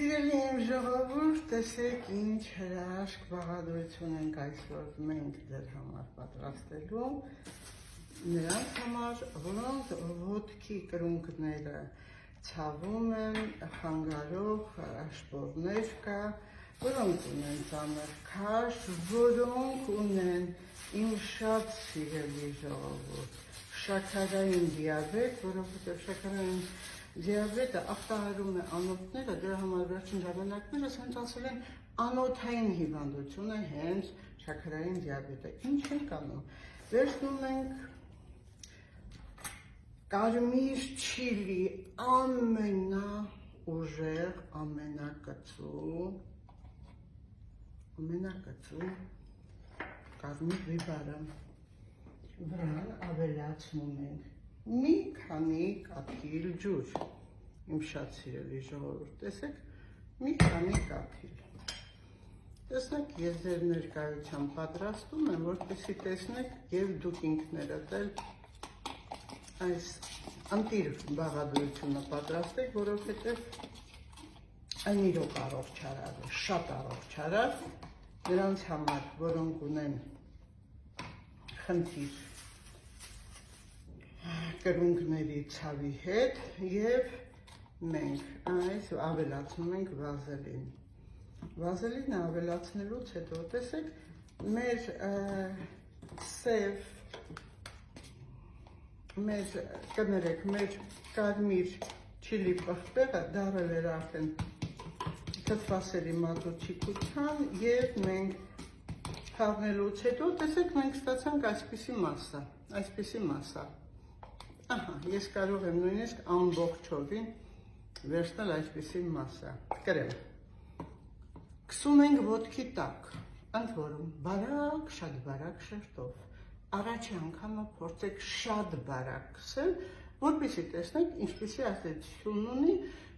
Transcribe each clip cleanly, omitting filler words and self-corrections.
Սիրելի իմ ժողովուրդ, տեսեք ինչ հրաշք բաղադրություն ենք այսօր մենք ձեր համար պատրաստելու նրանց համար, որոնք ոտքի կրունկները ցավում են, խանգարող աշպորներ կա, որոնք ունեն ծանր քաշ, որոնք ունեն իմ շատ սիրելի ժողովուրդ շաքարային դիաբետ, որովհետև շաքարային դիաբետը ախտահարում է անոթները, դրա համար վերջին ժամանակներս հենց ասել են անոթային հիվանդություն է հենց շաքարային դիաբետը։ Ինչ ենք անում։ Վերցնում ենք կարմիր չիլի ամենաուժեղ, ամենակծու կարմիր բիբարը վրան ավելացնում ենք մի քանի կաթիլ ջուր, իմ շատ սիրելի ժողովուրդ, տեսեք, մի քանի կաթիլ։ Տեսնեք, ես ձեր ներկայությամբ պատրաստում եմ, որպեսզի տեսնեք և դուք ինքներդ էլ այս ընտիր բաղադրությունը պատրաստեք, որովհետև այն իրոք առողջարար է, շատ առողջարար, նրանց համար, որոնք ունեն խնդիր կրունկների ցավի հետ և մենք այս ավելացնում ենք վազելին։ Վազելինը ավելացնելուց հետո տեսեք մեր մեր կարմիր չիլի պղպեղը դարել էր արդեն թթվասերի մատուցիկության և մենք թաղնելուց հետո տեսեք մենք ստացանք այսպիսի մասա, ահա, ես կարող եմ նույնիսկ ամբողջովին վերցնել այսպիսի մասա, կրեմ, քսում ենք ոտքի տակ, ընդ որում բարակ, շատ բարակ շերտով, առաջի անգամը փորձեք շատ բարակ քսել, որպեսզի տեսնեք ինչպիսի ազդեցություն ունի,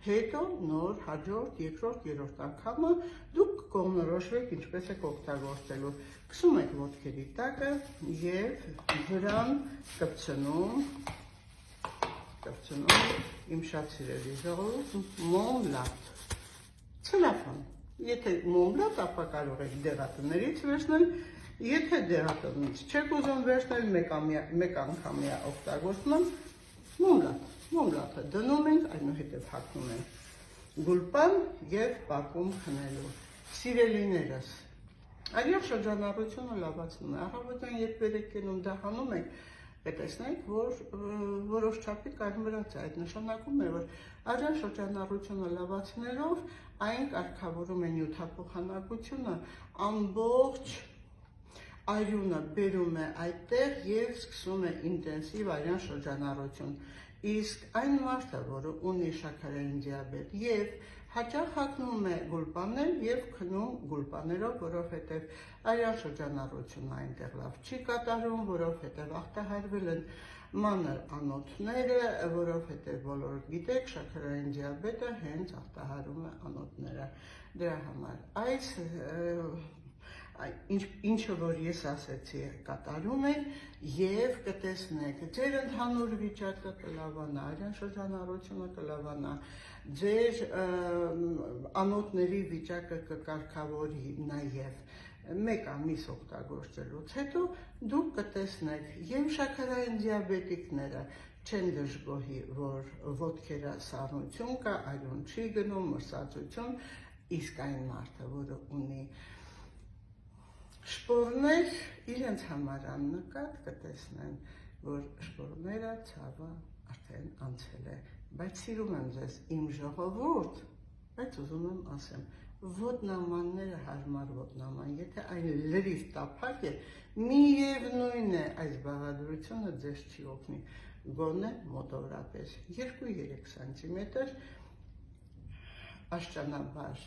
հետո նոր հաջորդ, երկրորդ, երրորդ անգամը դուք կողմնորոշվեք ինչպես եք օգտագործելու, քսում եք ոտքերի տակը և վրան կպցնում, իմ շատ սիրելի ժողովուրդ, մոմլատ, ցելոֆան, եթե մոմլատ, ապա կարող եք դեղատներից վերցնել, եթե դեղատնից չեք ուզում վերցնել մեկ անգամյա օգտագործման, մոմլատը դնում ենք, այնուհետև հագնում ենք գուլպան և պակում խմելու։ Սիրելիներս, արյան շրջանառությունը լավացնում է, առավոտյան երբ վեր եք կենում դա հանում եք, կտեսնեք, որ որոշ չափի կարմրած է, այդ նշանակում է, որ արյան շրջանառությունը լավացնելով այն կարգավորում է նյութափոխանակությունը, ամբողջ արյունը բերում է այդտեղ և սկսում է ինտենսիվ արյան շրջանառություն, իսկ այն մարդը, որը ունի շաքարային դիաբետ և հաճախ հագնում է գուլպաներ և քնում գուլպաներով, որովհետև արյան շրջանառությունը այնտեղ լավ չի կատարում, որովհետև ախտահարվել են մանր անոթները, որովհետև բոլորդ գիտեք, շաքարային դիաբետը հենց ախտահարում է անոթները, դրա համար ինչը որ ես ասեցի կատարում եք և կտեսնեք ձեր ընդհանուր վիճակը կլավանա, արյան շրջանառությունը կլավանա, ձեր անոթների վիճակը կկարգավորի նաև մեկ ամիս օգտագործելուց հետո դուք կտեսնեք և շաքարային դիաբետիկները չեն դժգոհի, որ ոտքերը սառնություն կա, արյուն չի գնում, մրսածություն, իսկ այն մարդը, որը ունի շպորներ, իրենց համար աննկատ կտեսնեն, որ շպորները ցավը արդեն անցել է, բայց սիրում եմ ձեզ իմ ժողովուրդ, բայց ուզում եմ ասեմ, ոտնամանները հարմար ոտնաման, եթե այն լրիվ տափակ է, միևնույն է այս բաղադրությունը ձեզ չի օգնի, գոնե մոտավորապես 2-3 սանտիմետր աշճանաբար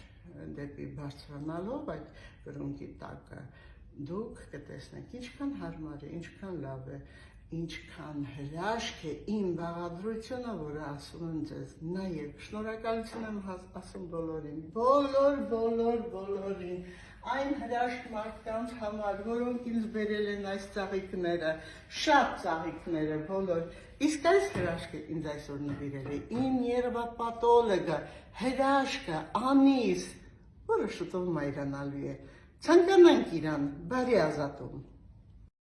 դեպի բարձրանալով այդ կրունկի տակը դուք կտեսնեք ինչքան հարմար է, ինչքան լավ է, ինչքան հրաշք է իմ բաղադրությունը, որ ասում եմ ձեզ, նաև շնորհակալություն եմ ասում բոլորին, բոլորին, այն հրաշք մարդկանց համար, որոնք ինձ բերել են այս ծաղիկները, շատ ծաղիկները, բոլոր, իսկ այս հրաշքը ինձ այսօր նվիրել է իմ երևապատոլոգը, հրաշքը, Անիս, որը շուտով մայրանալու է, ցանկանանք իրան, բարի ազատում։